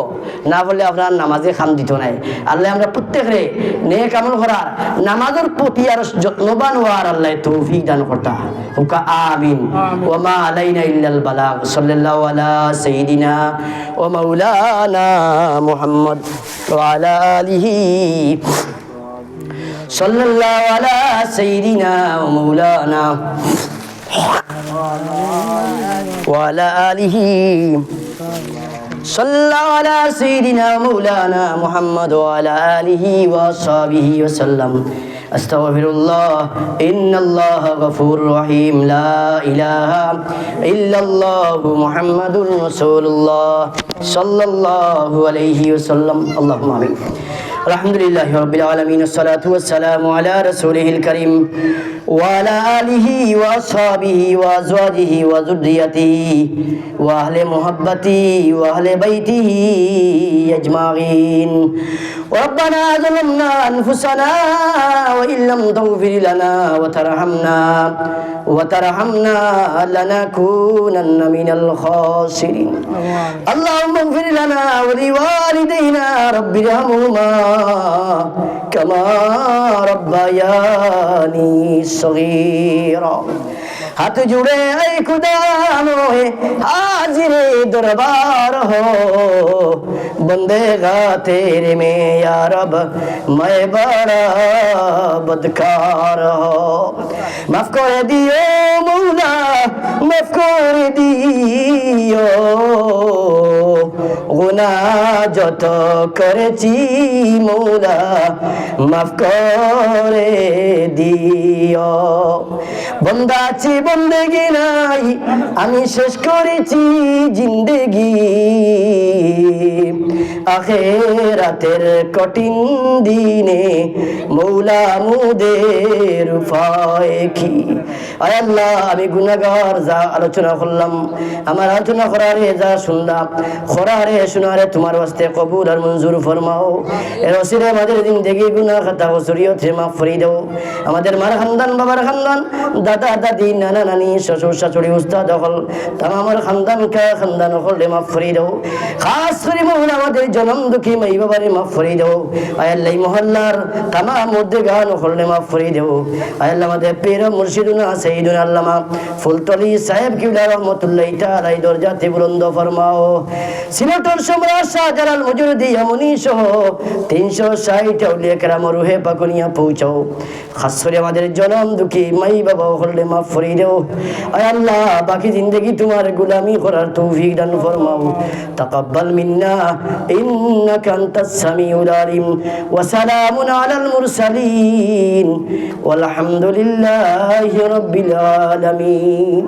না বললে আপনার নামাজে খাম দিত নাই। আল্লাহ আমরা প্রত্যেকে নেক আমল করার, নামাজের প্রতি আর যত্নবান হওয়ার আল্লাহ তৌফিক দান করতা। হুকা আমিন। ওয়া মা আলাইনা ইল্লাল বালাগ। সাল্লাল্লাহু আলা সাইয়্যিদিনা ওয়া মাওলানা মুহাম্মদ ওয়া আলা আলিহি সাল্লাল্লাহু আলা সাইয়্যিদিনা ওয়া মাওলানা ওয়া আলা আলিহি সাল্লাল্লাহু আলা সাইয়্যিদিনা মাওলানা মুহাম্মদ ওয়া আলা আলিহি ওয়া সাহবিহি ওয়া সাল্লাম। আস্তাগফিরুল্লাহ, ইন্নাল্লাহা গফুরুর রহিম। লা ইলাহা ইল্লাল্লাহু মুহাম্মাদুর রাসূলুল্লাহ সাল্লাল্লাহু আলাইহি ওয়াসাল্লাম। আল্লাহুম্মা আমিন। আলহামদুলিল্লাহি রাব্বিল আলামিন, আসসালাতু ওয়াসসালামু আলা রাসূলিহিল কারীম ওয়া আলা আলিহি ওয়া আসহাবিহি ওয়া আজওয়াজিহি ওয়া যুররিয়াতিহি ওয়া আহলি মুহাব্বাতিহি ওয়া আহলি বাইতিহি আজমাইন। ربنا ظلمنا أنفسنا وإن لم تغفر لنا وترحمنا لنكونن من الخاسرين. اللهم اغفر لنا ولوالدينا رب ارحمهما كما ربياني صغيرا. हाथ जुड़े ऐ खुदा मोहे हाजिरे दरबार हो, बंदेगा तेरे में या रब मैं बड़ा बदकार हो। माफ कर दियो मौला, माफ कर दियो, गुनाह যত করেছি মৌলা মাফ করে দিও। বন্দা আছি বন্দেগি নাই, আমি শেষ করেছি জিন্দেগি। আখিরাতের কঠিন দিনে মৌলা মুদের উপায় কি? আয় আল্লাহ, আমি গুনাহগার, যা আলোচনা করলাম, আমার আলোচনা করারে যা শুনলাম, করারে শোনারে তোমার ওয়াস্তে কবুল আর মঞ্জুর ফরমাও। এর ওসিলে আমাদের জিন্দেগি গুনাহ খাতা ও শরীয়তে মাফ করে দাও। আমাদের মার খানদান, বাবার খানদান, দাদা দাদি, নানা নানি, শ্বশুর শাশুড়ি, উস্তাদ হল তামামের খানদান খানদান হলে মাফ করে দাও। খাস করে মৌলা আমাদের জনম দুঃখী মাই বাবারে মাফ করে দাও। আয় আল্লাহ, মহল্লার তামাম মধ্যে গান হলে মাফ করে দাও। আয় আল্লাহ, আমাদের পীর মুর্শিদুনা সাইয়্যিদুনা আল্লামা ফুলতলি সাহেব কিবলা রহমাতুল্লাহি তাআলা এই দরজাতে বুলন্দ ফরমাও। সিলেটের সম্রাট শাহজালাল মুজুদ্দি আমনি সহ 360 আউলিয়া কেরাম রুহে পাকুনিয়া পৌঁছাও। খাস করে আমাদের জনম দুঃখী মাই বাবা হলে মাফ করে দাও। আয় আল্লাহ, বাকি জিন্দেগি তোমার গোলামি করার তৌফিক দান ফরমাও। তাকাব্বাল মিন্না ইন্নাকা আনতাস সামিউল আলিম। ওয়া সালামুন আলাল মুরসালিন ওয়াল হামদুলিল্লাহি রাব্বিল আলামিন।